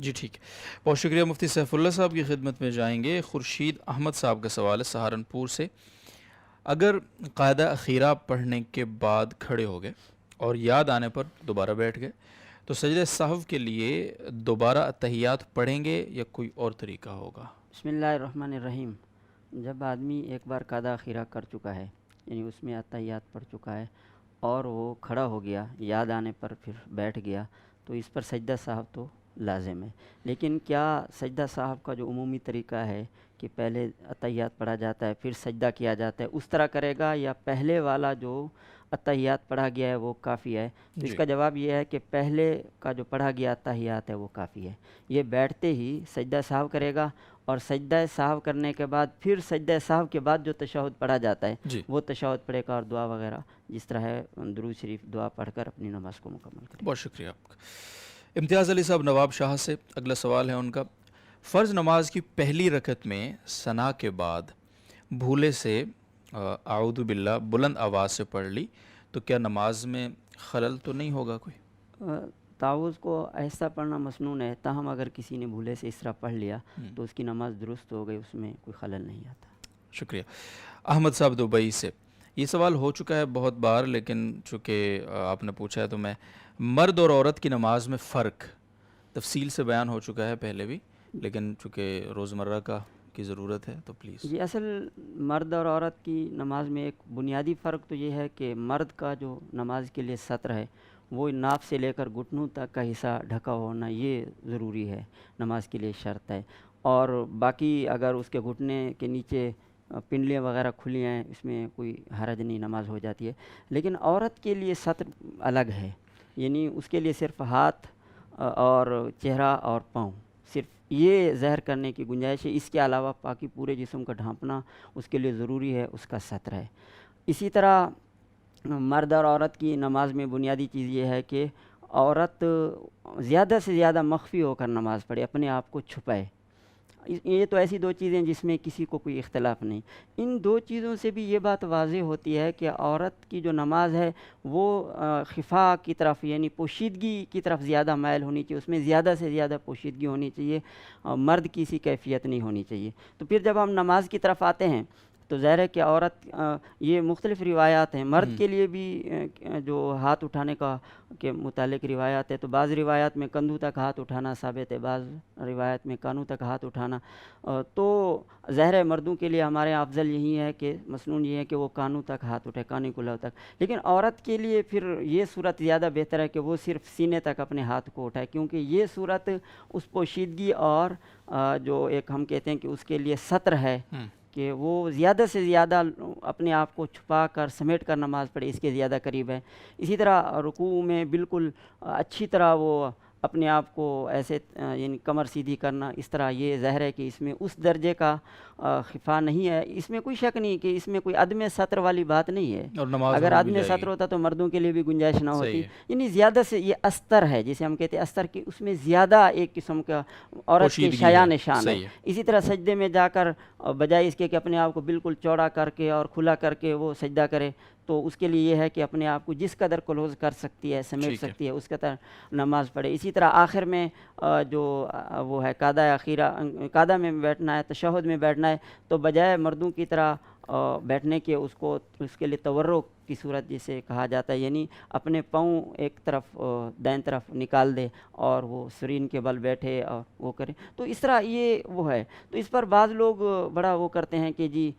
جی ٹھیک ہے، بہت شکریہ مفتی سیف اللہ صاحب کی خدمت میں جائیں گے۔ خورشید احمد صاحب کا سوال ہے سہارنپور سے، اگر قاعدہ اخیرہ پڑھنے کے بعد کھڑے ہو گئے اور یاد آنے پر دوبارہ بیٹھ گئے تو سجدہ سہو کے لیے دوبارہ اتحیات پڑھیں گے یا کوئی اور طریقہ ہوگا؟ بسم اللہ الرحمن الرحیم۔ جب آدمی ایک بار قاعدہ اخیرہ کر چکا ہے، یعنی اس میں اتحیات پڑھ چکا ہے اور وہ کھڑا ہو گیا، یاد آنے پر پھر بیٹھ گیا، تو اس پر سجدہ سہو تو لازم ہے۔ لیکن کیا سجدہ سہو کا جو عمومی طریقہ ہے کہ پہلے اتحیات پڑھا جاتا ہے پھر سجدہ کیا جاتا ہے، اس طرح کرے گا یا پہلے والا جو اتحیات پڑھا گیا ہے وہ کافی ہے؟ تو اس کا جواب یہ ہے کہ پہلے کا جو پڑھا گیا اتحیات ہے وہ کافی ہے۔ یہ بیٹھتے ہی سجدہ سہو کرے گا، اور سجدہ سہو کرنے کے بعد پھر سجدہ سہو کے بعد جو تشہد پڑھا جاتا ہے وہ تشہد پڑھے گا، اور دعا وغیرہ جس طرح ہے درود شریف دعا پڑھ کر اپنی نماز کو مکمل کرے گا۔ بہت شکریہ آپ کا۔ امتیاز علی صاحب نواب شاہ سے اگلا سوال ہے ان کا، فرض نماز کی پہلی رکعت میں ثنا کے بعد بھولے سے اعوذ باللہ بلند آواز سے پڑھ لی تو کیا نماز میں خلل تو نہیں ہوگا کوئی؟ تعوذ کو آہستہ پڑھنا مسنون ہے، تاہم اگر کسی نے بھولے سے اس طرح پڑھ لیا تو اس کی نماز درست ہو گئی، اس میں کوئی خلل نہیں آتا۔ شکریہ۔ احمد صاحب دبئی سے، یہ سوال ہو چکا ہے بہت بار، لیکن چونکہ آپ نے پوچھا ہے تو میں، مرد اور عورت کی نماز میں فرق تفصیل سے بیان ہو چکا ہے پہلے بھی، لیکن چونکہ روزمرہ کی ضرورت ہے تو پلیز۔ جی، اصل مرد اور عورت کی نماز میں ایک بنیادی فرق تو یہ ہے کہ مرد کا جو نماز کے لیے سطر ہے وہ ناف سے لے کر گھٹنوں تک کا حصہ ڈھکا ہونا یہ ضروری ہے، نماز کے لیے شرط ہے، اور باقی اگر اس کے گھٹنے کے نیچے پنڈلیاں وغیرہ کھلی ہیں اس میں کوئی حرج نہیں، نماز ہو جاتی ہے۔ لیکن عورت کے لیے سطر الگ ہے، یعنی اس کے لیے صرف ہاتھ اور چہرہ اور پاؤں، صرف یہ ظاہر کرنے کی گنجائش ہے، اس کے علاوہ باقی پورے جسم کا ڈھانپنا اس کے لیے ضروری ہے، اس کا سطر ہے۔ اسی طرح مرد اور عورت کی نماز میں بنیادی چیز یہ ہے کہ عورت زیادہ سے زیادہ مخفی ہو کر نماز پڑھے، اپنے آپ کو چھپائے۔ یہ تو ایسی دو چیزیں جس میں کسی کو کوئی اختلاف نہیں۔ ان دو چیزوں سے بھی یہ بات واضح ہوتی ہے کہ عورت کی جو نماز ہے وہ خفا کی طرف یعنی پوشیدگی کی طرف زیادہ مائل ہونی چاہیے، اس میں زیادہ سے زیادہ پوشیدگی ہونی چاہیے، مرد کی سی کیفیت نہیں ہونی چاہیے۔ تو پھر جب ہم نماز کی طرف آتے ہیں تو ظاہر ہے کہ عورت یہ مختلف روایات ہیں، مرد کے لیے بھی جو ہاتھ اٹھانے کا کے متعلق روایات ہے، تو بعض روایات میں کندھوں تک ہاتھ اٹھانا ثابت ہے، بعض روایت میں کانوں تک ہاتھ اٹھانا، تو ظاہر ہے مردوں کے لیے ہمارے یہاں افضل یہی ہے کہ مسنون یہ ہے کہ وہ کانوں تک ہاتھ اٹھائے، کان کلو تک، لیکن عورت کے لیے پھر یہ صورت زیادہ بہتر ہے کہ وہ صرف سینے تک اپنے ہاتھ کو اٹھائے، کیونکہ یہ صورت اس پوشیدگی اور جو ایک ہم کہتے ہیں کہ اس کے لیے سطر ہے کہ وہ زیادہ سے زیادہ اپنے آپ کو چھپا کر سمیٹ کر نماز پڑھے، اس کے زیادہ قریب ہے۔ اسی طرح رکوع میں بالکل اچھی طرح وہ اپنے آپ کو ایسے یعنی کمر سیدھی کرنا، اس طرح یہ ظاہر ہے کہ اس میں اس درجے کا خفا نہیں ہے، اس میں کوئی شک نہیں کہ اس میں کوئی عدم سطر والی بات نہیں ہے۔ اگر عدم سطر ہوتا تو مردوں کے لیے بھی گنجائش نہ ہوتی، یعنی زیادہ سے یہ استر ہے جسے ہم کہتے ہیں استر کی، اس میں زیادہ ایک قسم کا عورت کی شایع نشان ہے۔ اسی طرح سجدے میں جا کر بجائے اس کے کہ اپنے آپ کو بالکل چوڑا کر کے اور کھلا کر کے وہ سجدہ کرے، تو اس کے لیے یہ ہے کہ اپنے آپ کو جس قدر کلوز کر سکتی ہے، سمیٹ سکتی ہے، اس قدر نماز پڑھے۔ اسی طرح آخر میں جو وہ ہے قاعدہ اخیرہ، قاعدہ میں بیٹھنا ہے، تشہد میں بیٹھنا ہے، تو بجائے مردوں کی طرح بیٹھنے کے اس کے لیے تورک کی صورت جسے کہا جاتا ہے، یعنی اپنے پاؤں ایک طرف دائیں طرف نکال دے اور وہ سرین کے بل بیٹھے اور وہ کرے، تو اس طرح یہ وہ ہے۔ تو اس پر بعض لوگ بڑا وہ کرتے ہیں کہ جی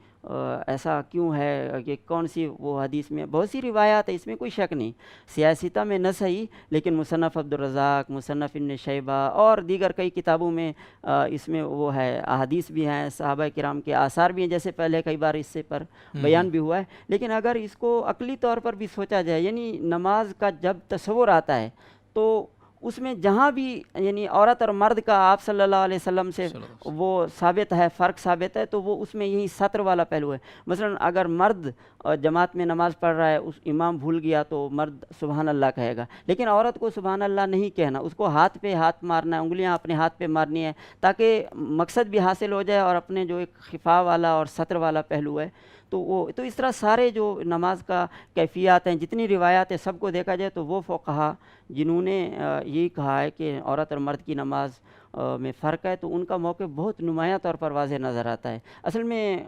ایسا کیوں ہے، کہ کون سی وہ حدیث میں بہت سی روایات ہے، اس میں کوئی شک نہیں، سیاستہ میں نہ صحیح، لیکن مصنف عبدالرزاق، مصنف ابن شیبہ اور دیگر کئی کتابوں میں اس میں وہ ہے، احادیث بھی ہیں، صحابہ کرام کے آثار بھی ہیں، جیسے پہلے کئی بار اس سے پر بیان بھی ہوا ہے۔ لیکن اگر اس کو عقلی طور پر بھی سوچا جائے، یعنی نماز کا جب تصور آتا ہے تو اس میں جہاں بھی یعنی عورت اور مرد کا آپ صلی اللہ علیہ وسلم سے وہ ثابت ہے، فرق ثابت ہے، تو وہ اس میں یہی سطر والا پہلو ہے۔ مثلا اگر مرد جماعت میں نماز پڑھ رہا ہے، اس امام بھول گیا تو مرد سبحان اللہ کہے گا، لیکن عورت کو سبحان اللہ نہیں کہنا، اس کو ہاتھ پہ ہاتھ مارنا ہے، انگلیاں اپنے ہاتھ پہ مارنی ہے، تاکہ مقصد بھی حاصل ہو جائے اور اپنے جو ایک خفا والا اور سطر والا پہلو ہے تو اس طرح سارے جو نماز کا کیفیات ہیں، جتنی روایات ہیں، سب کو دیکھا جائے تو وہ فقہا جنہوں نے یہی کہا ہے کہ عورت اور مرد کی نماز میں فرق ہے، تو ان کا موقف بہت نمایاں طور پر واضح نظر آتا ہے۔ اصل میں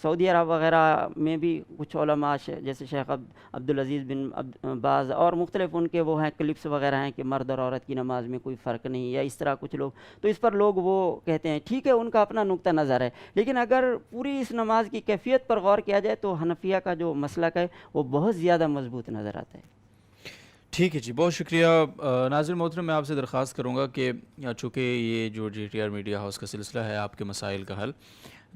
سعودی عرب وغیرہ میں بھی کچھ علماء جیسے شیخ عبدالعزیز بن باز اور مختلف ان کے وہ ہیں کلپس وغیرہ ہیں کہ مرد اور عورت کی نماز میں کوئی فرق نہیں، یا اس طرح کچھ لوگ، تو اس پر لوگ وہ کہتے ہیں ٹھیک ہے، ان کا اپنا نقطہ نظر ہے، لیکن اگر پوری اس نماز کی کیفیت پر غور کیا جائے تو حنفیہ کا جو مسلک ہے وہ بہت زیادہ مضبوط نظر آتا ہے۔ ٹھیک ہے جی، بہت شکریہ۔ ناظرین محترم، میں آپ سے درخواست کروں گا کہ چونکہ یہ جو G T R media house کا سلسلہ ہے آپ کے مسائل کا حل،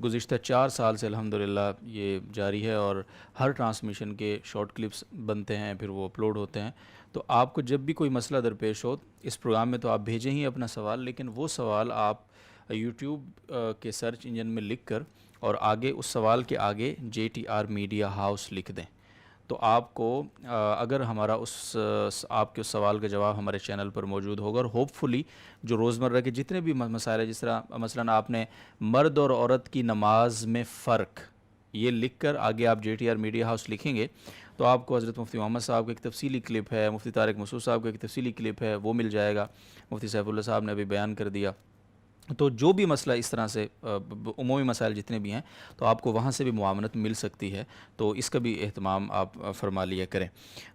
گزشتہ 4 سال سے الحمدللہ یہ جاری ہے، اور ہر ٹرانسمیشن کے شارٹ کلپس بنتے ہیں، پھر وہ اپلوڈ ہوتے ہیں۔ تو آپ کو جب بھی کوئی مسئلہ درپیش ہو اس پروگرام میں تو آپ بھیجیں ہی اپنا سوال، لیکن وہ سوال آپ یوٹیوب کے سرچ انجن میں لکھ کر اور آگے اس سوال کے آگے J T R media house لکھ دیں، تو آپ کو اگر ہمارا آپ کے اس سوال کا جواب ہمارے چینل پر موجود ہوگا، اور ہوپ فلی جو روزمرہ کے جتنے بھی مسائل ہیں، جس طرح مثلاً آپ نے مرد اور عورت کی نماز میں فرق یہ لکھ کر آگے آپ J T R media house لکھیں گے تو آپ کو حضرت مفتی محمد صاحب کا ایک تفصیلی کلپ ہے، مفتی طارق مسعود صاحب کا ایک تفصیلی کلپ ہے، وہ مل جائے گا، مفتی سیف اللہ صاحب نے ابھی بیان کر دیا۔ تو جو بھی مسئلہ اس طرح سے عمومی مسائل جتنے بھی ہیں تو آپ کو وہاں سے بھی معاونت مل سکتی ہے، تو اس کا بھی اہتمام آپ فرما لیا کریں،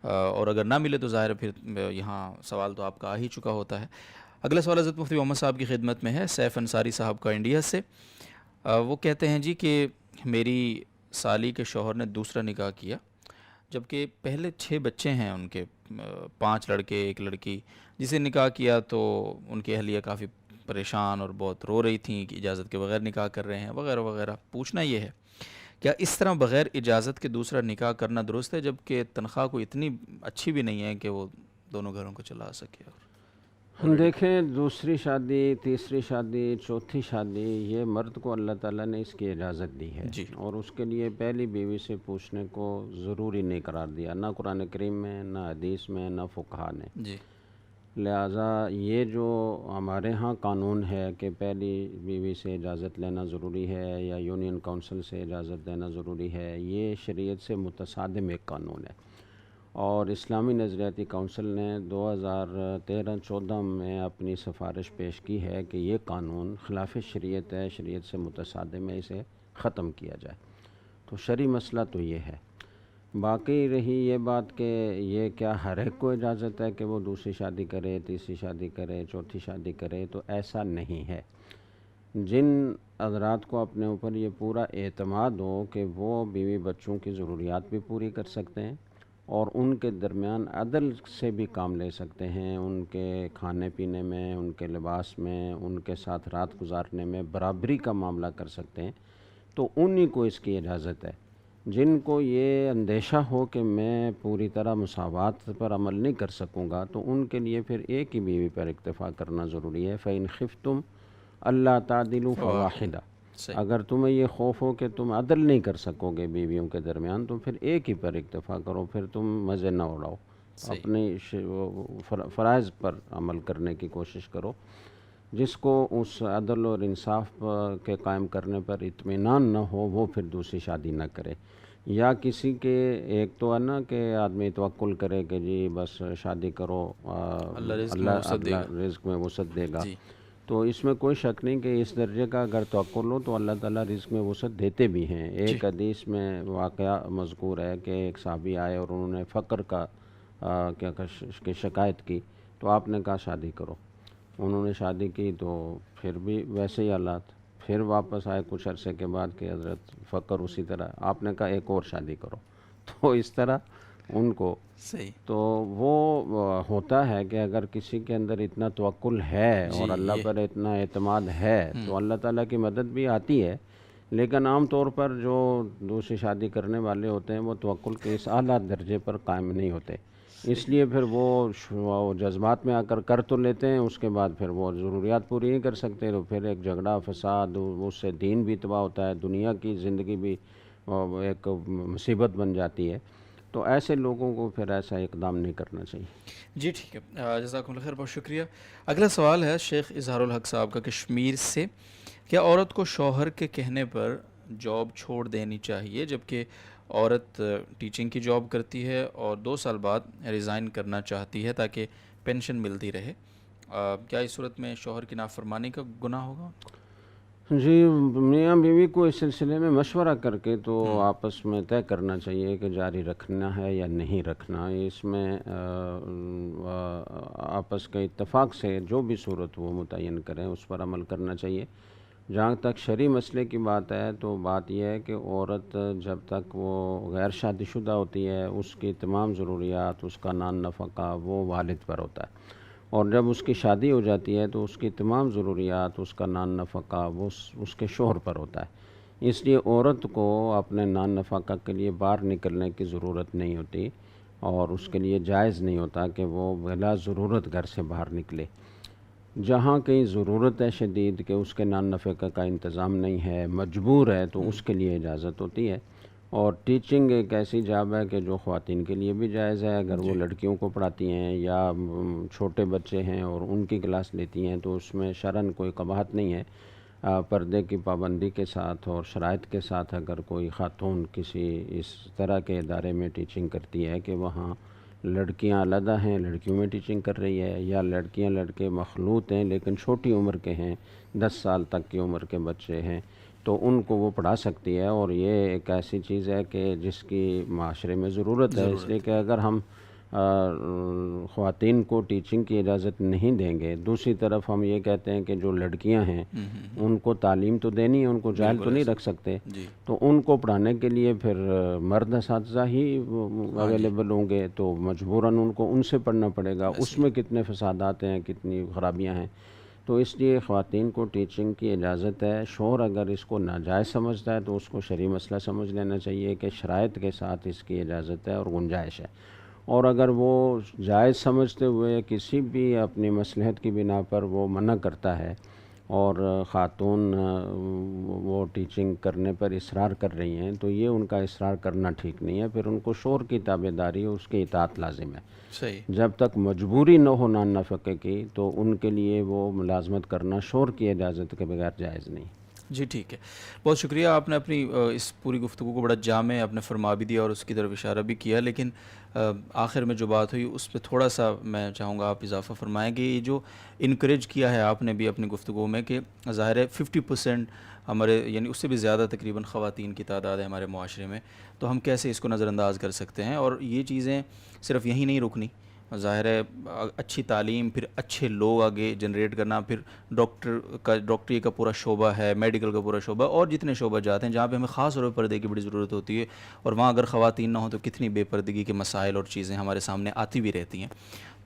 اور اگر نہ ملے تو ظاہر ہے پھر یہاں سوال تو آپ کا آ ہی چکا ہوتا ہے۔ اگلا سوال حضرت مفتی محمد صاحب کی خدمت میں ہے، سیف انصاری صاحب کا انڈیا سے۔ وہ کہتے ہیں جی کہ میری سالی کے شوہر نے دوسرا نکاح کیا، جبکہ پہلے 6 بچے ہیں ان کے، 5 لڑکے 1 لڑکی، جسے نکاح کیا تو ان کی اہلیہ کافی پریشان اور بہت رو رہی تھیں کہ اجازت کے بغیر نکاح کر رہے ہیں وغیرہ وغیرہ۔ پوچھنا یہ ہے کیا اس طرح بغیر اجازت کے دوسرا نکاح کرنا درست ہے، جبکہ تنخواہ کو اتنی اچھی بھی نہیں ہے کہ وہ دونوں گھروں کو چلا سکے؟ ہم دیکھیں، دوسری شادی، تیسری شادی، چوتھی شادی، یہ مرد کو اللہ تعالیٰ نے اس کی اجازت دی ہے، جی، اور اس کے لیے پہلی بیوی سے پوچھنے کو ضروری نہیں قرار دیا، نہ قرآن کریم میں، نہ حدیث میں، نہ فقہا نے۔ جی، لہٰذا یہ جو ہمارے ہاں قانون ہے کہ پہلی بیوی سے اجازت لینا ضروری ہے یا یونین کونسل سے اجازت لینا ضروری ہے، یہ شریعت سے متصادم ایک قانون ہے، اور اسلامی نظریاتی کونسل نے 2013-14 میں اپنی سفارش پیش کی ہے کہ یہ قانون خلاف شریعت ہے، شریعت سے متصادم ہے، اسے ختم کیا جائے۔ تو شرعی مسئلہ تو یہ ہے۔ باقی رہی یہ بات کہ یہ کیا ہر ایک کو اجازت ہے کہ وہ دوسری شادی کرے، تیسری شادی کرے، چوتھی شادی کرے، تو ایسا نہیں ہے۔ جن حضرات کو اپنے اوپر یہ پورا اعتماد ہو کہ وہ بیوی بچوں کی ضروریات بھی پوری کر سکتے ہیں اور ان کے درمیان عدل سے بھی کام لے سکتے ہیں، ان کے کھانے پینے میں، ان کے لباس میں، ان کے ساتھ رات گزارنے میں برابری کا معاملہ کر سکتے ہیں، تو انہی کو اس کی اجازت ہے۔ جن کو یہ اندیشہ ہو کہ میں پوری طرح مساوات پر عمل نہیں کر سکوں گا، تو ان کے لیے پھر ایک ہی بیوی پر اکتفا کرنا ضروری ہے۔ فَإِنْ خِفْتُمْ أَلَّا تَعْدِلُوا فَوَاحِدَةً، صحیح، اگر تمہیں یہ خوف ہو کہ تم عدل نہیں کر سکو گے بیویوں کے درمیان، تو پھر ایک ہی پر اکتفا کرو، پھر تم مزے نہ اڑاؤ، صحیح، اپنی فرائض پر عمل کرنے کی کوشش کرو۔ جس کو اس عدل اور انصاف کے قائم کرنے پر اطمینان نہ ہو، وہ پھر دوسری شادی نہ کرے۔ یا کسی کے ایک تو ہے نا کہ آدمی توکل کرے کہ جی بس شادی کرو، اللہ رزق میں وسعت دے گا۔ اللہ رزق میں وسعت دے گا، جی، تو اس میں کوئی شک نہیں کہ اس درجے کا اگر توکل ہو تو اللہ تعالیٰ رزق میں وسعت دیتے بھی ہیں۔ ایک حدیث میں واقعہ مذکور ہے کہ ایک صحابی آئے اور انہوں نے فقر کا کی شکایت کی، تو آپ نے کہا شادی کرو۔ انہوں نے شادی کی تو پھر بھی ویسے ہی حالات، پھر واپس آئے کچھ عرصے کے بعد کہ حضرت فقر اسی طرح، آپ نے کہا ایک اور شادی کرو۔ تو اس طرح ان کو صحیح، تو وہ ہوتا ہے کہ اگر کسی کے اندر اتنا توکل ہے اور جی، اللہ پر اتنا اعتماد ہے تو اللہ تعالیٰ کی مدد بھی آتی ہے، لیکن عام طور پر جو دوسری شادی کرنے والے ہوتے ہیں وہ توکل کے اس اعلیٰ درجے پر قائم نہیں ہوتے، اس لیے پھر وہ جذبات میں آ کر تو لیتے ہیں، اس کے بعد پھر وہ ضروریات پوری نہیں کر سکتے، تو پھر ایک جھگڑا فساد، اس سے دین بھی تباہ ہوتا ہے، دنیا کی زندگی بھی ایک مصیبت بن جاتی ہے۔ تو ایسے لوگوں کو پھر ایسا اقدام نہیں کرنا چاہیے۔ جی ٹھیک ہے، جزاکم اللہ خیر، بہت شکریہ۔ اگلا سوال ہے شیخ اظہار الحق صاحب کا کشمیر سے، کیا عورت کو شوہر کے کہنے پر جاب چھوڑ دینی چاہیے، جبکہ عورت ٹیچنگ کی جاب کرتی ہے اور 2 سال بعد ریزائن کرنا چاہتی ہے تاکہ پینشن ملتی رہے، کیا اس صورت میں شوہر کی نافرمانی کا گناہ ہوگا؟ جی، میاں بیوی کو اس سلسلے میں مشورہ کر کے تو آپس میں طے کرنا چاہیے کہ جاری رکھنا ہے یا نہیں رکھنا. اس میں آپس کے اتفاق سے جو بھی صورت وہ متعین کریں اس پر عمل کرنا چاہیے. جہاں تک شرعی مسئلے کی بات ہے تو بات یہ ہے کہ عورت جب تک وہ غیر شادی شدہ ہوتی ہے اس کی تمام ضروریات، اس کا نان نفقہ وہ والد پر ہوتا ہے، اور جب اس کی شادی ہو جاتی ہے تو اس کی تمام ضروریات، اس کا نان نفقہ وہ اس کے شوہر پر ہوتا ہے. اس لیے عورت کو اپنے نان نفقہ کے لیے باہر نکلنے کی ضرورت نہیں ہوتی، اور اس کے لیے جائز نہیں ہوتا کہ وہ بلا ضرورت گھر سے باہر نکلے. جہاں کہیں ضرورت ہے شدید کہ اس کے نان نفقہ کا انتظام نہیں ہے، مجبور ہے، تو اس کے لیے اجازت ہوتی ہے. اور ٹیچنگ ایک ایسی جاب ہے کہ جو خواتین کے لیے بھی جائز ہے. اگر وہ لڑکیوں کو پڑھاتی ہیں یا چھوٹے بچے ہیں اور ان کی کلاس لیتی ہیں تو اس میں شرعاً کوئی قباحت نہیں ہے. پردے کی پابندی کے ساتھ اور شرائط کے ساتھ اگر کوئی خاتون کسی اس طرح کے ادارے میں ٹیچنگ کرتی ہے کہ وہاں لڑکیاں علیحدہ ہیں، لڑکیوں میں ٹیچنگ کر رہی ہے، یا لڑکیاں لڑکے مخلوط ہیں لیکن چھوٹی عمر کے ہیں، 10 سال تک کی عمر کے بچے ہیں، تو ان کو وہ پڑھا سکتی ہے. اور یہ ایک ایسی چیز ہے کہ جس کی معاشرے میں ضرورت ہے. اس لیے کہ اگر ہم خواتین کو ٹیچنگ کی اجازت نہیں دیں گے، دوسری طرف ہم یہ کہتے ہیں کہ جو لڑکیاں ہیں ان کو تعلیم تو دینی ہے، ان کو جاہل تو نہیں رکھ سکتے، تو ان کو پڑھانے کے لیے پھر مرد اساتذہ ہی اویلیبل ہوں گے، تو مجبوراً ان کو ان سے پڑھنا پڑے گا. اس میں کتنے فسادات ہیں، کتنی خرابیاں ہیں. تو اس لیے خواتین کو ٹیچنگ کی اجازت ہے. شوہر اگر اس کو ناجائز سمجھتا ہے تو اس کو شرعی مسئلہ سمجھ لینا چاہیے کہ شرائط کے ساتھ اس کی اجازت ہے اور گنجائش ہے. اور اگر وہ جائز سمجھتے ہوئے کسی بھی اپنی مصلحت کی بنا پر وہ منع کرتا ہے اور خاتون وہ ٹیچنگ کرنے پر اصرار کر رہی ہیں تو یہ ان کا اصرار کرنا ٹھیک نہیں ہے. پھر ان کو شوہر کی تابعداری، اس کی اطاعت لازم ہے. صحیح. جب تک مجبوری نہ ہو نان نفقے کی تو ان کے لیے وہ ملازمت کرنا شوہر کی اجازت کے بغیر جائز نہیں. جی ٹھیک ہے، بہت شکریہ. آپ نے اپنی اس پوری گفتگو کو بڑا جامع آپ نے فرما بھی دیا اور اس کی طرف اشارہ بھی کیا، لیکن آخر میں جو بات ہوئی اس پہ تھوڑا سا میں چاہوں گا آپ اضافہ فرمائیں کہ یہ جو انکریج کیا ہے آپ نے بھی اپنی گفتگو میں کہ ظاہر ہے 50% ہمارے یعنی اس سے بھی زیادہ تقریباً خواتین کی تعداد ہے ہمارے معاشرے میں، تو ہم کیسے اس کو نظر انداز کر سکتے ہیں؟ اور یہ چیزیں صرف یہیں نہیں رکنی، ظاہر ہے اچھی تعلیم، پھر اچھے لوگ آگے جنریٹ کرنا، پھر ڈاکٹری کا پورا شعبہ ہے، میڈیکل کا پورا شعبہ، اور جتنے شعبہ جاتے ہیں جہاں پہ ہمیں خاص طور پر پردے کی بڑی ضرورت ہوتی ہے، اور وہاں اگر خواتین نہ ہوں تو کتنی بے پردگی کے مسائل اور چیزیں ہمارے سامنے آتی بھی رہتی ہیں.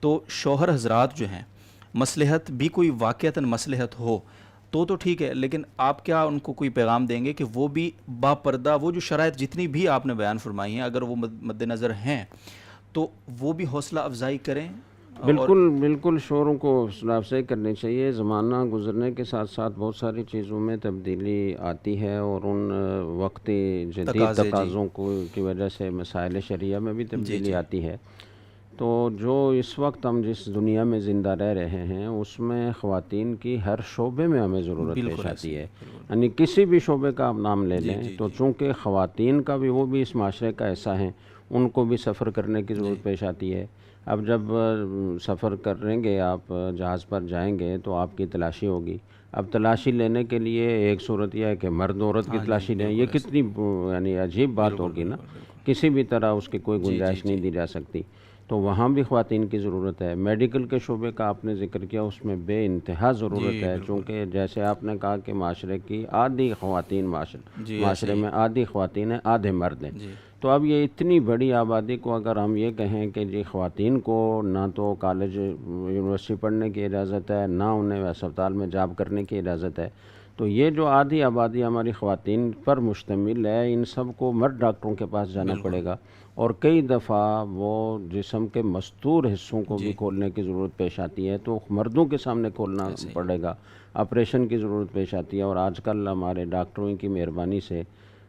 تو شوہر حضرات جو ہیں، مصلحت بھی کوئی واقعتاً مصلحت ہو تو ٹھیک ہے، لیکن آپ کیا ان کو کوئی پیغام دیں گے کہ وہ بھی با پردہ وہ جو شرائط جتنی بھی آپ نے بیان فرمائی ہیں اگر وہ مد نظر ہیں تو وہ بھی حوصلہ افزائی کریں؟ بالکل شوہروں کو حوصلہ افزائی کرنی چاہیے. زمانہ گزرنے کے ساتھ ساتھ بہت ساری چیزوں میں تبدیلی آتی ہے اور ان وقتی جدید تقاضوں کی وجہ سے مسائل شرعیہ میں بھی تبدیلی آتی ہے. تو جو اس وقت ہم جس دنیا میں زندہ رہ رہے ہیں اس میں خواتین کی ہر شعبے میں ہمیں ضرورت پیش آتی ہے. یعنی کسی بھی شعبے کا آپ نام لے لیں تو چونکہ خواتین کا بھی وہ بھی اس معاشرے کا ایسا ہیں، ان کو بھی سفر کرنے کی ضرورت پیش آتی ہے. اب جب سفر کریں گے، آپ جہاز پر جائیں گے تو آپ کی تلاشی ہوگی. اب تلاشی لینے کے لیے ایک صورت یہ ہے کہ مرد عورت کی تلاشی لیں، یہ کتنی یعنی عجیب بات ہوگی نا، کسی بھی طرح اس کی کوئی گنجائش نہیں دی جا سکتی. تو وہاں بھی خواتین کی ضرورت ہے. میڈیکل کے شعبے کا آپ نے ذکر کیا، اس میں بے انتہا ضرورت ہے، چونکہ جیسے آپ نے کہا کہ معاشرے کی آدھی خواتین معاشرے میں آدھی خواتین ہیں، آدھے مرد ہیں. تو اب یہ اتنی بڑی آبادی کو اگر ہم یہ کہیں کہ جی خواتین کو نہ تو کالج یونیورسٹی پڑھنے کی اجازت ہے، نہ انہیں اسپتال میں جاب کرنے کی اجازت ہے، تو یہ جو آدھی آبادی ہماری خواتین پر مشتمل ہے، ان سب کو مرد ڈاکٹروں کے پاس جانا پڑے گا. اور کئی دفعہ وہ جسم کے مستور حصوں کو بھی کھولنے کی ضرورت پیش آتی ہے، تو مردوں کے سامنے کھولنا پڑے گا. آپریشن کی ضرورت پیش آتی ہے، اور آج کل ہمارے ڈاکٹروں کی مہربانی سے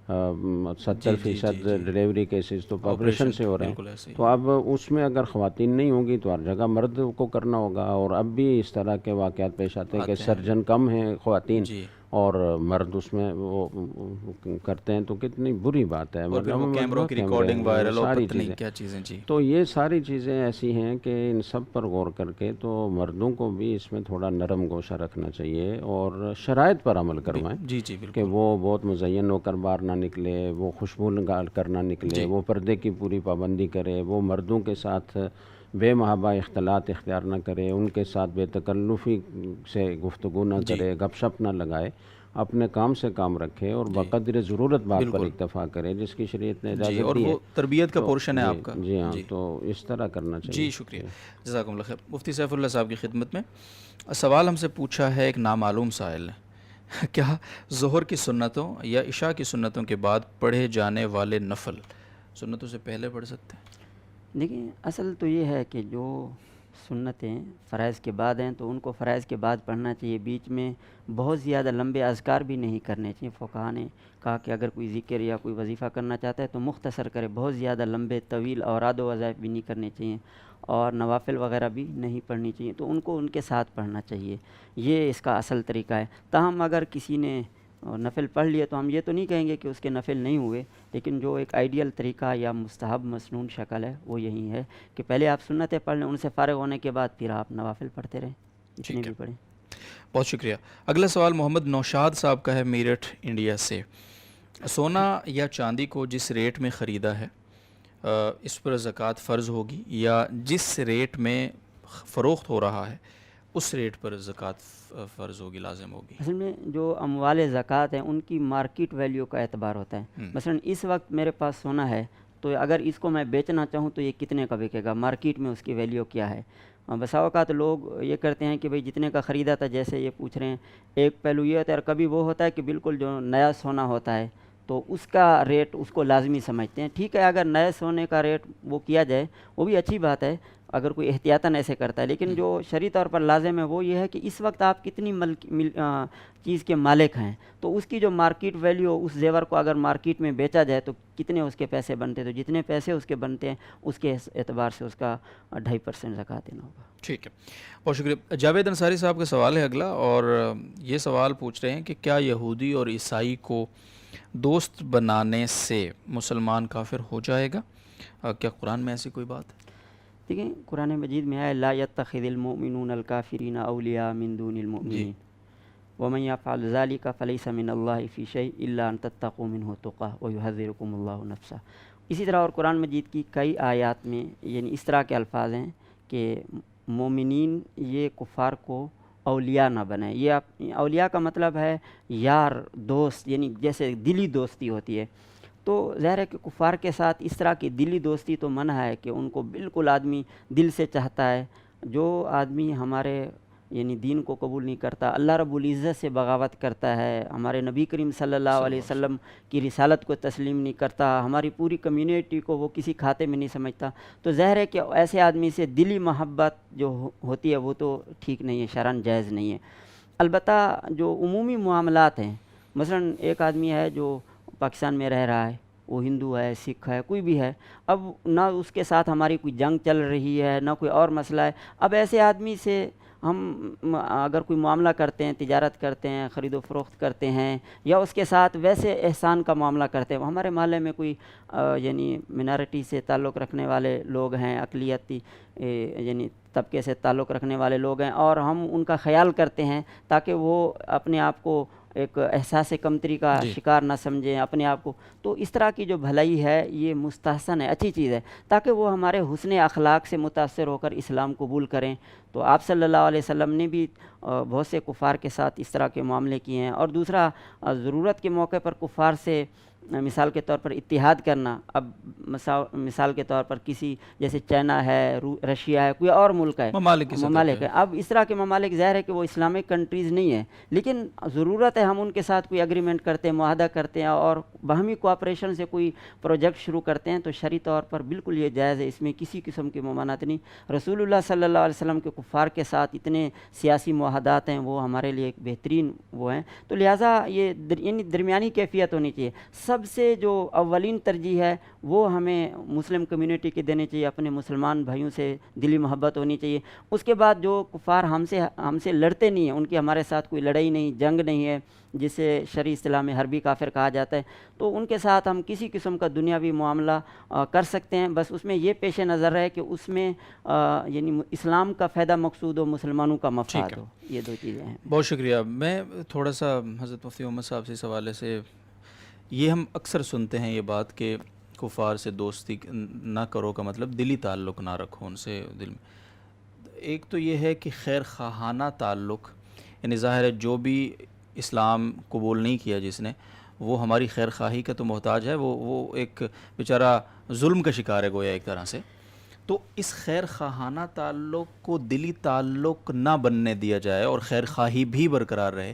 70% ڈلیوری کیسز تو آپریشن سے ہو رہے ہیں. تو اب اس میں اگر خواتین نہیں ہوں گی تو ہر جگہ مرد کو کرنا ہوگا. اور اب بھی اس طرح کے واقعات پیش آتے ہیں کہ سرجن کم ہیں خواتین، اور مرد اس میں وہ کرتے ہیں تو کتنی بری بات ہے. اور پھر وہ کیمروں کی ریکارڈنگ وائرل اور پتہ نہیں کیا چیزیں. جی تو یہ ساری چیزیں ایسی ہیں کہ ان سب پر غور کر کے تو مردوں کو بھی اس میں تھوڑا نرم گوشہ رکھنا چاہیے اور شرائط پر عمل کروائیں. جی جی بالکل. کہ وہ بہت مزین ہو کر باہر نہ نکلے, وہ خوشبو نگال کر نہ نکلے, وہ پردے کی پوری پابندی کرے, وہ مردوں کے ساتھ بے محابہ اختلاط اختیار نہ کرے, ان کے ساتھ بے تکلفی سے گفتگو نہ کرے, گپ شپ نہ لگائے, اپنے کام سے کام رکھے اور بقدر ضرورت بات پر اکتفا کرے جس کی شریعت نے اجازت دی ہے. اور وہ تربیت کا پورشن ہے آپ کا. جی ہاں, تو اس طرح کرنا چاہیے. جی شکریہ, جزاکم اللہ خیر. مفتی سیف اللہ صاحب کی خدمت میں سوال ہم سے پوچھا ہے ایک نامعلوم سائل نے, کیا ظہر کی سنتوں یا عشاء کی سنتوں کے بعد پڑھے جانے والے نفل سنتوں سے پہلے پڑھ سکتے ہیں؟ دیکھیں اصل تو یہ ہے کہ جو سنتیں فرائض کے بعد ہیں تو ان کو فرائض کے بعد پڑھنا چاہیے. بیچ میں بہت زیادہ لمبے اذکار بھی نہیں کرنے چاہیے. فقہاء نے کہا کہ اگر کوئی ذکر یا کوئی وظیفہ کرنا چاہتا ہے تو مختصر کرے, بہت زیادہ لمبے طویل اوراد و وظائف بھی نہیں کرنے چاہیے اور نوافل وغیرہ بھی نہیں پڑھنی چاہیے. تو ان کو ان کے ساتھ پڑھنا چاہیے, یہ اس کا اصل طریقہ ہے. تاہم اگر کسی نے نفل پڑھ لیے تو ہم یہ تو نہیں کہیں گے کہ اس کے نفل نہیں ہوئے, لیکن جو ایک آئیڈیل طریقہ یا مستحب مسنون شکل ہے وہ یہی ہے کہ پہلے آپ سنتیں پڑھ لیں, ان سے فارغ ہونے کے بعد پھر آپ نوافل پڑھتے رہیں جتنے بھی پڑھیں. بہت شکریہ. اگلا سوال محمد نوشاد صاحب کا ہے میرٹھ انڈیا سے. سونا یا چاندی کو جس ریٹ میں خریدا ہے اس پر زکوٰۃ فرض ہوگی یا جس ریٹ میں فروخت ہو رہا ہے اس ریٹ پر زکوٰۃ فرض ہوگی, لازم ہوگی؟ اصل میں جو اموال زکوٰۃ ہیں ان کی مارکیٹ ویلیو کا اعتبار ہوتا ہے. مثلا اس وقت میرے پاس سونا ہے تو اگر اس کو میں بیچنا چاہوں تو یہ کتنے کا بکے گا, مارکیٹ میں اس کی ویلیو کیا ہے. بسا اوقات لوگ یہ کرتے ہیں کہ بھئی جتنے کا خریدا تھا, جیسے یہ پوچھ رہے ہیں, ایک پہلو یہ ہوتا ہے, اور کبھی وہ ہوتا ہے کہ بالکل جو نیا سونا ہوتا ہے تو اس کا ریٹ اس کو لازمی سمجھتے ہیں. ٹھیک ہے, اگر نئے سونے کا ریٹ وہ کیا جائے وہ بھی اچھی بات ہے اگر کوئی احتیاطاً ایسے کرتا ہے, لیکن جو شرعی طور پر لازم ہے وہ یہ ہے کہ اس وقت آپ کتنی چیز کے مالک ہیں تو اس کی جو مارکیٹ ویلیو اس زیور کو اگر مارکیٹ میں بیچا جائے تو کتنے اس کے پیسے بنتے ہیں, تو جتنے پیسے اس کے بنتے ہیں اس کے اعتبار سے اس کا 2.5% زکوٰۃ دینا ہوگا. ٹھیک ہے, بہت شکریہ. جاوید انصاری صاحب کا سوال ہے اگلا, اور یہ سوال پوچھ رہے ہیں کہ کیا یہودی اور عیسائی کو دوست بنانے سے مسلمان کافر ہو جائے گا؟ کیا قرآن میں ایسی کوئی بات ہے؟ دیکھیں قرآن مجید میں ہے لا يتخذ المؤمنون الکافرین اولیاء من دون المؤمنین ومن يفعل ذلك فليس من الله في شيء الا ان تتقوا منه تقاه ويحذركم الله نفسه. اسی طرح اور قرآن مجید کی کئی آیات میں یعنی اس طرح کے الفاظ ہیں کہ مومنین یہ کفار کو اولیاء نہ بنائیں. یہ اولیاء کا مطلب ہے یار دوست, یعنی جیسے دلی دوستی ہوتی ہے. تو ظاہر ہے کہ کفار کے ساتھ اس طرح کی دلی دوستی تو منع ہے کہ ان کو بالکل آدمی دل سے چاہتا ہے. جو آدمی ہمارے یعنی دین کو قبول نہیں کرتا, اللہ رب العزت سے بغاوت کرتا ہے, ہمارے نبی کریم صلی اللہ علیہ وسلم کی رسالت کو تسلیم نہیں کرتا, ہماری پوری کمیونٹی کو وہ کسی کھاتے میں نہیں سمجھتا, تو ظاہر ہے کہ ایسے آدمی سے دلی محبت جو ہوتی ہے وہ تو ٹھیک نہیں ہے, شرعاً جائز نہیں ہے. البتہ جو عمومی معاملات ہیں, مثلا ایک آدمی ہے جو پاکستان میں رہ رہا ہے, وہ ہندو ہے, سکھ ہے, کوئی بھی ہے, اب نہ اس کے ساتھ ہماری کوئی جنگ چل رہی ہے نہ کوئی اور مسئلہ ہے, اب ایسے آدمی سے ہم اگر کوئی معاملہ کرتے ہیں, تجارت کرتے ہیں, خرید و فروخت کرتے ہیں, یا اس کے ساتھ ویسے احسان کا معاملہ کرتے ہیں, ہمارے محلے میں کوئی یعنی منارٹی سے تعلق رکھنے والے لوگ ہیں, اقلیتی یعنی طبقے سے تعلق رکھنے والے لوگ ہیں, اور ہم ان کا خیال کرتے ہیں تاکہ وہ اپنے آپ کو ایک احساس کمتری کا شکار نہ سمجھیں اپنے آپ کو, تو اس طرح کی جو بھلائی ہے یہ مستحسن ہے, اچھی چیز ہے, تاکہ وہ ہمارے حسن اخلاق سے متاثر ہو کر اسلام قبول کریں. تو آپ صلی اللہ علیہ وسلم نے بھی بہت سے کفار کے ساتھ اس طرح کے معاملے کیے ہیں. اور دوسرا, ضرورت کے موقع پر کفار سے مثال کے طور پر اتحاد کرنا. اب مثال کے طور پر کسی جیسے چائنا ہے, رشیا ہے, کوئی اور ملک ہے, ممالک ہے, اب اس طرح کے ممالک ظاہر ہے کہ وہ اسلامک کنٹریز نہیں ہیں, لیکن ضرورت ہے ہم ان کے ساتھ کوئی اگریمنٹ کرتے ہیں, معاہدہ کرتے ہیں, اور باہمی کوآپریشن سے کوئی پروجیکٹ شروع کرتے ہیں, تو شرعی طور پر بالکل یہ جائز ہے, اس میں کسی قسم کی ممانعت نہیں. رسول اللہ صلی اللہ علیہ وسلم کے کفار کے ساتھ اتنے سیاسی معاہدات ہیں, وہ ہمارے لیے ایک بہترین وہ ہیں, تو لہٰذا یہ یعنی درمیانی کیفیت ہونی چاہیے. سب سے جو اولین ترجیح ہے وہ ہمیں مسلم کمیونٹی کے دینے چاہیے، اپنے مسلمان بھائیوں سے دلی محبت ہونی چاہیے۔ اس کے بعد جو کفار ہم سے لڑتے نہیں ہیں، ان کی ہمارے ساتھ کوئی لڑائی نہیں، جنگ نہیں ہے، جسے شرعی اصطلاح میں حربی کافر کہا جاتا ہے، تو ان کے ساتھ ہم کسی قسم کا دنیاوی معاملہ کر سکتے ہیں، بس اس میں یہ پیش نظر رہے کہ اس میں یعنی اسلام کا فائدہ مقصود ہو، مسلمانوں کا مفاد ہو، یہ دو چیزیں ہیں۔ بہت شکریہ۔ میں تھوڑا سا حضرت مفتی محمد صاحب سے اس حوالے سے، یہ ہم اکثر سنتے ہیں یہ بات کہ کفار سے دوستی نہ کرو کا مطلب دلی تعلق نہ رکھو ان سے دل میں۔ ایک تو یہ ہے کہ خیر خواہانہ تعلق، یعنی ظاہر ہے جو بھی اسلام قبول نہیں کیا جس نے، وہ ہماری خیر خواہی کا تو محتاج ہے، وہ ایک بیچارہ ظلم کا شکار ہے گویا ایک طرح سے۔ تو اس خیر خواہانہ تعلق کو دلی تعلق نہ بننے دیا جائے اور خیر خواہی بھی برقرار رہے،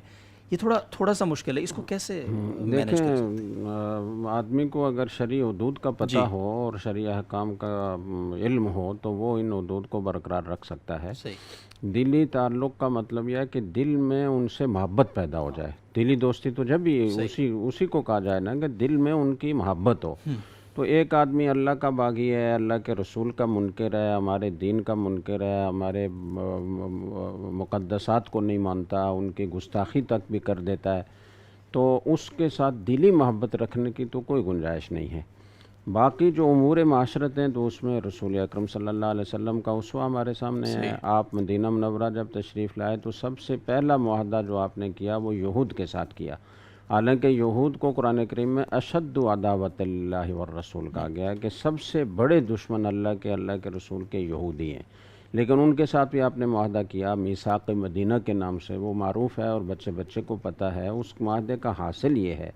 یہ تھوڑا سا مشکل ہے، اس کو کیسے مینیج کر سکتے ہیں؟ دیکھیں، آدمی کو اگر شرعی حدود کا پتہ ہو اور شرعی احکام کا علم ہو تو وہ ان حدود کو برقرار رکھ سکتا ہے۔ صحیح۔ دلی تعلق کا مطلب یہ ہے کہ دل میں ان سے محبت پیدا ہو جائے۔ دلی دوستی تو جب ہی اسی کو کہا جائے نا کہ دل میں ان کی محبت ہو۔ تو ایک آدمی اللہ کا باغی ہے، اللہ کے رسول کا منکر ہے، ہمارے دین کا منکر ہے، ہمارے مقدسات کو نہیں مانتا، ان کی گستاخی تک بھی کر دیتا ہے، تو اس کے ساتھ دلی محبت رکھنے کی تو کوئی گنجائش نہیں ہے۔ باقی جو امور معاشرت ہیں تو اس میں رسول اکرم صلی اللہ علیہ وسلم کا اسوہ ہمارے سامنے ہے۔ آپ مدینہ منورہ جب تشریف لائے تو سب سے پہلا معاہدہ جو آپ نے کیا وہ یہود کے ساتھ کیا، حالانکہ یہود کو قرآن کریم میں اشد عداوت اللہ والرسول کہا گیا ہے کہ سب سے بڑے دشمن اللہ کے رسول کے یہودی ہیں، لیکن ان کے ساتھ بھی آپ نے معاہدہ کیا میثاق مدینہ کے نام سے، وہ معروف ہے اور بچے کو پتہ ہے۔ اس معاہدے کا حاصل یہ ہے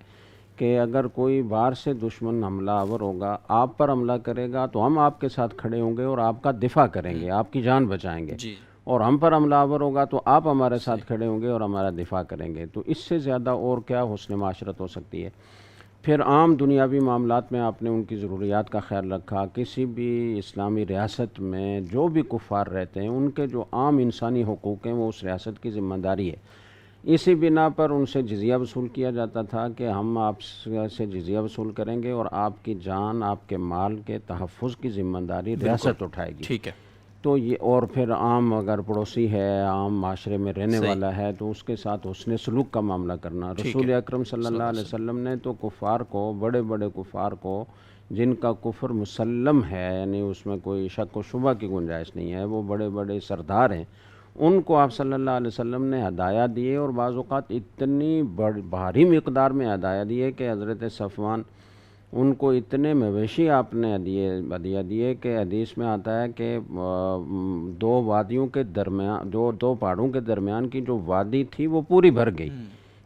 کہ اگر کوئی باہر سے دشمن حملہ آور ہوگا، آپ پر حملہ کرے گا تو ہم آپ کے ساتھ کھڑے ہوں گے اور آپ کا دفاع کریں گے، آپ کی جان بچائیں گے، اور ہم پر حملہ آور ہوگا تو آپ ہمارے ساتھ کھڑے ہوں گے اور ہمارا دفاع کریں گے۔ تو اس سے زیادہ اور کیا حسن معاشرت ہو سکتی ہے؟ پھر عام دنیاوی معاملات میں آپ نے ان کی ضروریات کا خیال رکھا۔ کسی بھی اسلامی ریاست میں جو بھی کفار رہتے ہیں ان کے جو عام انسانی حقوق ہیں وہ اس ریاست کی ذمہ داری ہے۔ اسی بنا پر ان سے جزیہ وصول کیا جاتا تھا کہ ہم آپ سے جزیہ وصول کریں گے اور آپ کی جان، آپ کے مال کے تحفظ کی ذمہ داری ریاست اٹھائے گی۔ ٹھیک ہے۔ تو یہ، اور پھر عام اگر پڑوسی ہے، عام معاشرے میں رہنے والا ہے تو اس کے ساتھ حسن سلوک کا معاملہ کرنا۔ رسول اکرم صلی اللہ علیہ وسلم نے تو کفار کو، بڑے بڑے کفار کو جن کا کفر مسلم ہے، یعنی اس میں کوئی شک و شبہ کی گنجائش نہیں ہے، وہ بڑے بڑے سردار ہیں، ان کو آپ صلی اللہ علیہ وسلم نے ہدایہ دیے، اور بعض اوقات اتنی بھاری مقدار میں ہدایہ دیے کہ حضرت صفوان، ان کو اتنے مویشی آپ نے ہدیہ دیے کہ حدیث میں آتا ہے کہ دو وادیوں کے درمیان، دو پہاڑوں کے درمیان کی جو وادی تھی وہ پوری بھر گئی،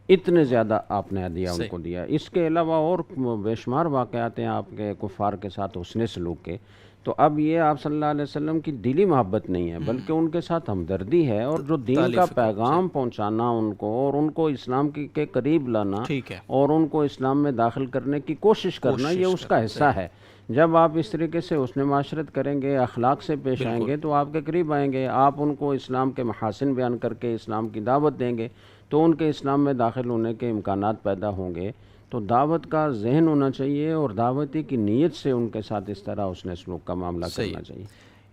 اتنے زیادہ آپ نے ہدیہ ان کو دیا۔ اس کے علاوہ اور بے شمار واقعات ہیں آپ کے کفار کے ساتھ حسن سلوک کے۔ تو اب یہ آپ صلی اللہ علیہ وسلم کی دلی محبت نہیں ہے بلکہ ان کے ساتھ ہمدردی ہے، اور جو دین کا پیغام پہنچانا ان کو، اور ان کو اسلام کے قریب لانا، اور ان کو اسلام میں داخل کرنے کی کوشش کرنا، یہ اس کا حصہ ہے۔ جب آپ اس طریقے سے حسن معاشرت کریں گے، اخلاق سے پیش آئیں گے تو آپ کے قریب آئیں گے، آپ ان کو اسلام کے محاسن بیان کر کے اسلام کی دعوت دیں گے تو ان کے اسلام میں داخل ہونے کے امکانات پیدا ہوں گے۔ تو دعوت کا ذہن ہونا چاہیے اور دعوتی کی نیت سے ان کے ساتھ اس طرح حسن سلوک کا معاملہ کرنا چاہیے۔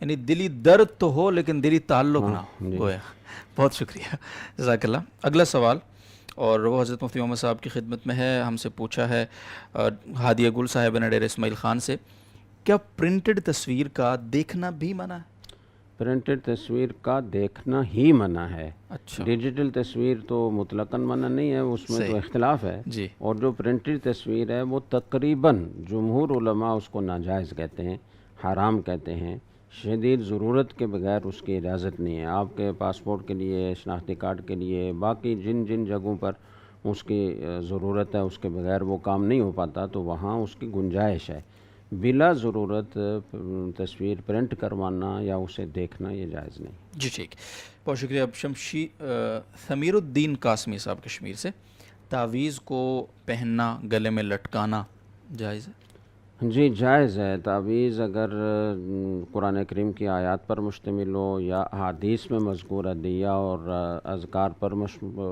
یعنی دلی درد تو ہو لیکن دلی تعلق نہ ہو۔ بہت شکریہ، جزاک اللہ۔ اگلا سوال، اور وہ حضرت مفتی محمد صاحب کی خدمت میں ہے، ہم سے پوچھا ہے ہادیہ گل صاحب نے ڈیر اسماعیل خان سے، کیا پرنٹڈ تصویر کا دیکھنا بھی منع ہے؟ پرنٹڈ تصویر کا دیکھنا ہی منع ہے۔ اچھا، ڈیجیٹل تصویر تو مطلقاً منع نہیں ہے، اس میں تو اختلاف ہے۔ اور جو پرنٹڈ تصویر ہے وہ تقریباً جمہور علماء اس کو ناجائز کہتے ہیں، حرام کہتے ہیں، شدید ضرورت کے بغیر اس کی اجازت نہیں ہے۔ آپ کے پاسپورٹ کے لیے، شناختی کارڈ کے لیے، باقی جن جگہوں پر اس کی ضرورت ہے اس کے بغیر وہ کام نہیں ہو پاتا، تو وہاں اس کی گنجائش ہے۔ بلا ضرورت تصویر پرنٹ کروانا یا اسے دیکھنا یہ جائز نہیں۔ جی ٹھیک، بہت شکریہ۔ اب ثمیر الدین قاسمی صاحب کشمیر سے، تعویذ کو پہننا، گلے میں لٹکانا جائز ہے؟ جی جائز ہے۔ تعویذ اگر قرآن کریم کی آیات پر مشتمل ہو یا احادیث میں مذکور ادعیہ اور اذکار پر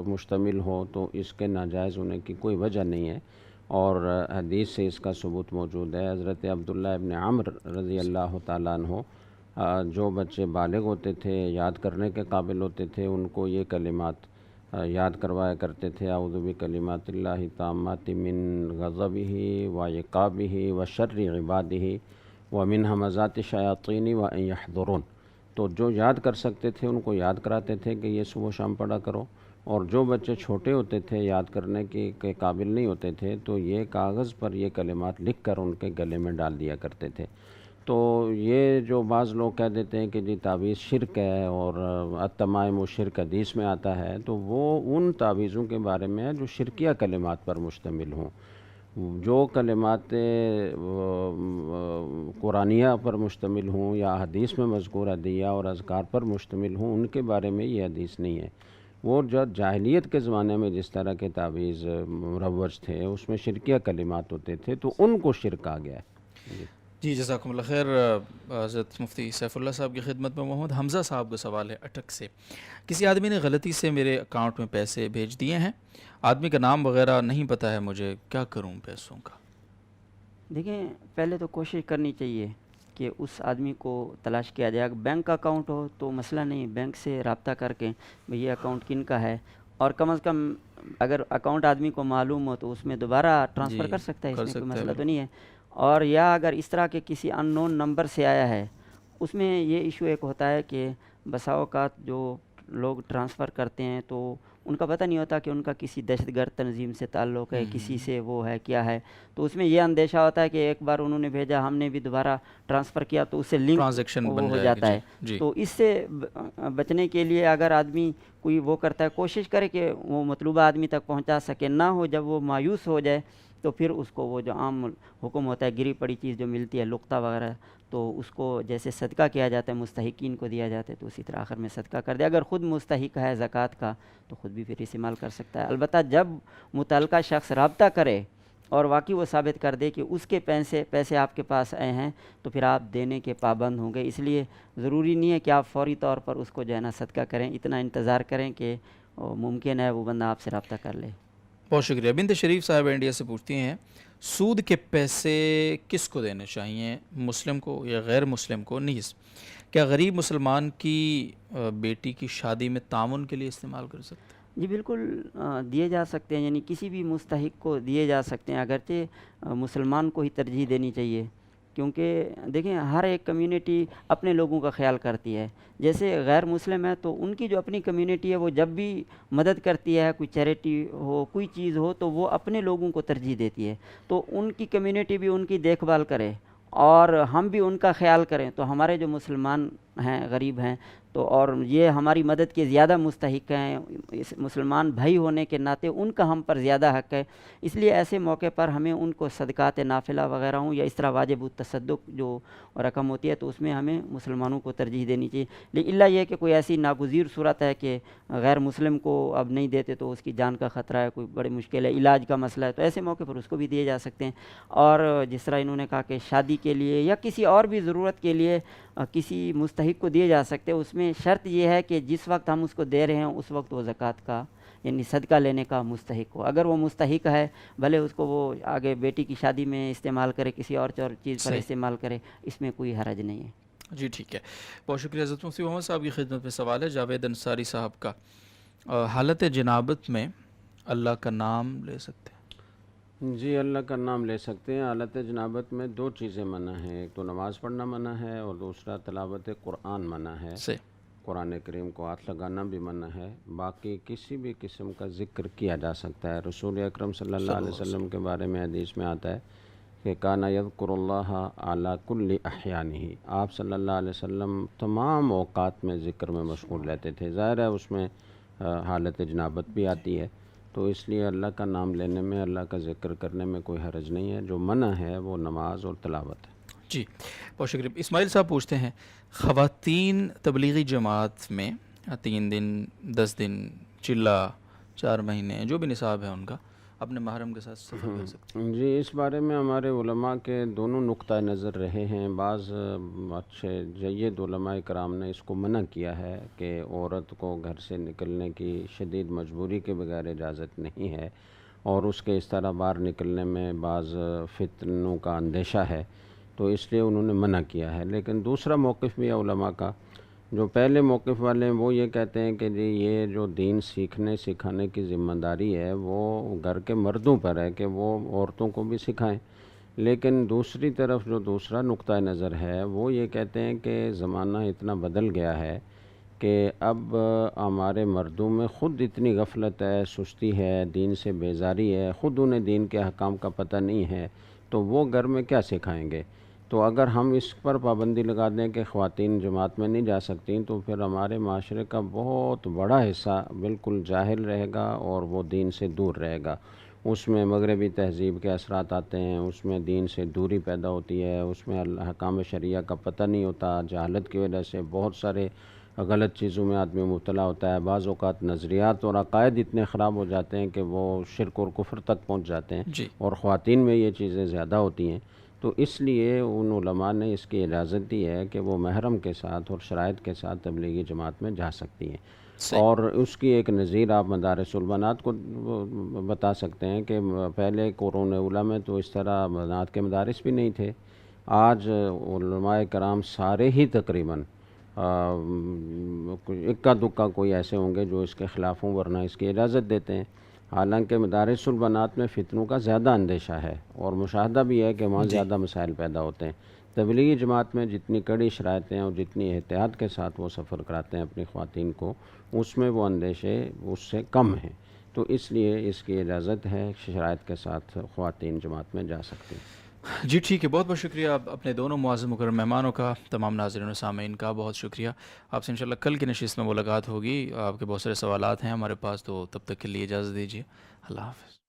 مشتمل ہو تو اس کے ناجائز ہونے کی کوئی وجہ نہیں ہے۔ اور حدیث سے اس کا ثبوت موجود ہے۔ حضرت عبداللہ ابن عمر رضی اللہ تعالیٰ عنہ جو بچے بالغ ہوتے تھے، یاد کرنے کے قابل ہوتے تھے، ان کو یہ کلمات یاد کروایا کرتے تھے، اعوذ بکلمات اللہ التامات من غضبہ و عقابہ و شر عبادہ و من ہمزات الشیاطین و ان یحضرون۔ تو جو یاد کر سکتے تھے ان کو یاد کراتے تھے کہ یہ صبح و شام پڑھا کرو، اور جو بچے چھوٹے ہوتے تھے، یاد کرنے کے قابل نہیں ہوتے تھے، تو یہ کاغذ پر یہ کلمات لکھ کر ان کے گلے میں ڈال دیا کرتے تھے۔ تو یہ جو بعض لوگ کہہ دیتے ہیں کہ جی تعویذ شرک ہے اور التمائم و شرک حدیث میں آتا ہے، تو وہ ان تعویذوں کے بارے میں ہے جو شرکیہ کلمات پر مشتمل ہوں۔ جو کلمات قرآنیہ پر مشتمل ہوں یا حدیث میں مذکور ادعیہ اور اذکار پر مشتمل ہوں، ان کے بارے میں یہ حدیث نہیں ہے۔ وہ جو جاہلیت کے زمانے میں جس طرح کے تعویذ مروج تھے، اس میں شرکیہ کلمات ہوتے تھے، تو ان کو شرک آ گیا ہے۔ جی جزاکم اللہ خیر۔ حضرت مفتی سیف اللہ صاحب کی خدمت میں محمد حمزہ صاحب کا سوال ہے اٹک سے۔ کسی آدمی نے غلطی سے میرے اکاؤنٹ میں پیسے بھیج دیے ہیں، آدمی کا نام وغیرہ نہیں پتہ ہے مجھے، کیا کروں پیسوں کا؟ دیکھیں، پہلے تو کوشش کرنی چاہیے کہ اس آدمی کو تلاش کیا جائے۔ اگر بینک کا اکاؤنٹ ہو تو مسئلہ نہیں، بینک سے رابطہ کر کے یہ اکاؤنٹ کن کا ہے، اور کم از کم اگر اکاؤنٹ آدمی کو معلوم ہو تو اس میں دوبارہ ٹرانسفر کر سکتا ہے، اس میں کوئی مسئلہ تو نہیں ہے۔ اور یا اگر اس طرح کے کسی ان نون نمبر سے آیا ہے، اس میں یہ ایشو ایک ہوتا ہے کہ بسا اوقات جو لوگ ٹرانسفر کرتے ہیں تو ان کا پتہ نہیں ہوتا کہ ان کا کسی دہشت گرد تنظیم سے تعلق ہے، کسی سے وہ ہے کیا ہے، تو اس میں یہ اندیشہ ہوتا ہے کہ ایک بار انہوں نے بھیجا، ہم نے بھی دوبارہ ٹرانسفر کیا تو اس سے لنک ٹرانزیکشن وہ بن ہو جائے جاتا گی۔ ہے۔ جی تو اس سے بچنے کے لیے اگر آدمی کوئی وہ کرتا ہے، کوشش کرے کہ وہ مطلوبہ آدمی تک پہنچا سکے، نہ ہو جب وہ مایوس ہو جائے تو پھر اس کو وہ جو عام حکم ہوتا ہے، گری پڑی چیز جو ملتی ہے لقطہ وغیرہ، تو اس کو جیسے صدقہ کیا جاتا ہے، مستحقین کو دیا جاتا ہے، تو اسی طرح آخر میں صدقہ کر دے۔ اگر خود مستحق ہے زکوٰۃ کا تو خود بھی پھر استعمال کر سکتا ہے۔ البتہ جب متعلقہ شخص رابطہ کرے اور واقعی وہ ثابت کر دے کہ اس کے پیسے آپ کے پاس آئے ہیں، تو پھر آپ دینے کے پابند ہوں گے۔ اس لیے ضروری نہیں ہے کہ آپ فوری طور پر اس کو جو ہے نا صدقہ کریں، اتنا انتظار کریں کہ ممکن ہے وہ بندہ آپ سے رابطہ کر لے۔ بہت شکریہ۔ بنت شریف صاحب انڈیا سے پوچھتی ہیں، سود کے پیسے کس کو دینے چاہیے، مسلم کو یا غیر مسلم کو؟ نیز کیا غریب مسلمان کی بیٹی کی شادی میں تعاون کے لیے استعمال کر سکتے ہیں؟ جی بالکل دیے جا سکتے ہیں، یعنی کسی بھی مستحق کو دیے جا سکتے ہیں، اگرچہ مسلمان کو ہی ترجیح دینی چاہیے، کیونکہ دیکھیں ہر ایک کمیونٹی اپنے لوگوں کا خیال کرتی ہے۔ جیسے غیر مسلم ہے تو ان کی جو اپنی کمیونٹی ہے وہ جب بھی مدد کرتی ہے، کوئی چیریٹی ہو، کوئی چیز ہو، تو وہ اپنے لوگوں کو ترجیح دیتی ہے، تو ان کی کمیونٹی بھی ان کی دیکھ بھال کرے اور ہم بھی ان کا خیال کریں، تو ہمارے جو مسلمان ہیں، غریب ہیں، تو اور یہ ہماری مدد کے زیادہ مستحق ہیں، اس مسلمان بھائی ہونے کے ناطے ان کا ہم پر زیادہ حق ہے۔ اس لیے ایسے موقع پر ہمیں ان کو صدقات نافلہ وغیرہ ہوں یا اس طرح واجب التصدق جو رقم ہوتی ہے، تو اس میں ہمیں مسلمانوں کو ترجیح دینی چاہیے۔ لیکن اللہ یہ کہ کوئی ایسی ناگزیر صورت ہے کہ غیر مسلم کو اب نہیں دیتے تو اس کی جان کا خطرہ ہے، کوئی بڑی مشکل ہے، علاج کا مسئلہ ہے، تو ایسے موقع پر اس کو بھی دیے جا سکتے ہیں۔ اور جس طرح انہوں نے کہا کہ شادی کے لیے یا کسی اور بھی ضرورت کے لیے کسی مستحق کو دیے جا سکتے ہیں، اس میں شرط یہ ہے کہ جس وقت ہم اس کو دے رہے ہیں اس وقت وہ زکوٰۃ کا یعنی صدقہ لینے کا مستحق ہو۔ اگر وہ مستحق ہے، بھلے اس کو وہ آگے بیٹی کی شادی میں استعمال کرے، کسی اور چیز پر استعمال کرے، اس میں کوئی حرج نہیں ہے۔ جی ٹھیک ہے، بہت شکریہ۔ حضرت مفتی محمد صاحب کی خدمت میں سوال ہے جاوید انصاری صاحب کا، حالت جنابت میں اللہ کا نام لے سکتے ہیں؟ جی اللہ کا نام لے سکتے ہیں۔ حالت جنابت میں دو چیزیں منع ہیں، ایک تو نماز پڑھنا منع ہے اور دوسرا تلاوت قرآن منع ہے۔ قرآن کریم کو ہاتھ لگانا بھی منع ہے، باقی کسی بھی قسم کا ذکر کیا جا سکتا ہے۔ رسول اکرم صلی اللہ علیہ وسلم کے بارے میں حدیث میں آتا ہے کہ کانا یذکر اللہ علی کل احیانہ، آپ صلی اللہ علیہ وسلم تمام اوقات میں ذکر میں مشغول رہتے تھے۔ ظاہر ہے اس میں حالت جنابت بھی آتی ہے، تو اس لیے اللہ کا نام لینے میں، اللہ کا ذکر کرنے میں کوئی حرج نہیں ہے۔ جو منع ہے وہ نماز اور تلاوت ہے۔ جی بہت شکریہ۔ اسماعیل صاحب پوچھتے ہیں، خواتین تبلیغی جماعت میں 3 دن 10 دن چلہ 4 مہینے جو بھی نصاب ہے ان کا اپنے محرم کے ساتھ سفر کر سکتے ہیں؟ جی اس بارے میں ہمارے علماء کے دونوں نقطہ نظر رہے ہیں۔ بعض اچھے جید علماء کرام نے اس کو منع کیا ہے کہ عورت کو گھر سے نکلنے کی شدید مجبوری کے بغیر اجازت نہیں ہے، اور اس کے اس طرح باہر نکلنے میں بعض فتنوں کا اندیشہ ہے، تو اس لیے انہوں نے منع کیا ہے۔ لیکن دوسرا موقف بھی ہے علماء کا، جو پہلے موقف والے ہیں وہ یہ کہتے ہیں کہ جی یہ جو دین سیکھنے سکھانے کی ذمہ داری ہے وہ گھر کے مردوں پر ہے کہ وہ عورتوں کو بھی سکھائیں، لیکن دوسری طرف جو دوسرا نقطہ نظر ہے وہ یہ کہتے ہیں کہ زمانہ اتنا بدل گیا ہے کہ اب ہمارے مردوں میں خود اتنی غفلت ہے، سستی ہے، دین سے بیزاری ہے، خود انہیں دین کے احکام کا پتہ نہیں ہے، تو وہ گھر میں کیا سکھائیں گے؟ تو اگر ہم اس پر پابندی لگا دیں کہ خواتین جماعت میں نہیں جا سکتیں تو پھر ہمارے معاشرے کا بہت بڑا حصہ بالکل جاہل رہے گا اور وہ دین سے دور رہے گا۔ اس میں مغربی تہذیب کے اثرات آتے ہیں، اس میں دین سے دوری پیدا ہوتی ہے، اس میں احکام شریعہ کا پتہ نہیں ہوتا، جہالت کی وجہ سے بہت سارے غلط چیزوں میں آدمی مبتلا ہوتا ہے، بعض اوقات نظریات اور عقائد اتنے خراب ہو جاتے ہیں کہ وہ شرک اور کفر تک پہنچ جاتے ہیں، جی اور خواتین میں یہ چیزیں زیادہ ہوتی ہیں۔ تو اس لیے ان علماء نے اس کی اجازت دی ہے کہ وہ محرم کے ساتھ اور شرائط کے ساتھ تبلیغی جماعت میں جا سکتی ہیں۔ صحیح، اور اس کی ایک نظیر آپ مدارس البنات کو بتا سکتے ہیں کہ پہلے قرون اولیٰ میں تو اس طرح بنات کے مدارس بھی نہیں تھے، آج علماء کرام سارے ہی تقریباً اکا دکا کوئی ایسے ہوں گے جو اس کے خلاف ہوں، ورنہ اس کی اجازت دیتے ہیں۔ حالانکہ مدارس البنات میں فتنوں کا زیادہ اندیشہ ہے اور مشاہدہ بھی ہے کہ وہاں جی زیادہ مسائل پیدا ہوتے ہیں۔ تبلیغی جماعت میں جتنی کڑی شرائطیں اور جتنی احتیاط کے ساتھ وہ سفر کراتے ہیں اپنی خواتین کو، اس میں وہ اندیشے اس سے کم ہیں، تو اس لیے اس کی اجازت ہے، شرائط کے ساتھ خواتین جماعت میں جا سکتی ہیں۔ جی ٹھیک ہے، بہت بہت شکریہ آپ اپنے دونوں معزز مکرم مہمانوں کا، تمام ناظرین و سامعین کا بہت شکریہ۔ آپ سے انشاءاللہ کل کی نشست میں ملاقات ہوگی، آپ کے بہت سارے سوالات ہیں ہمارے پاس، تو تب تک کے لیے اجازت دیجیے، اللہ حافظ۔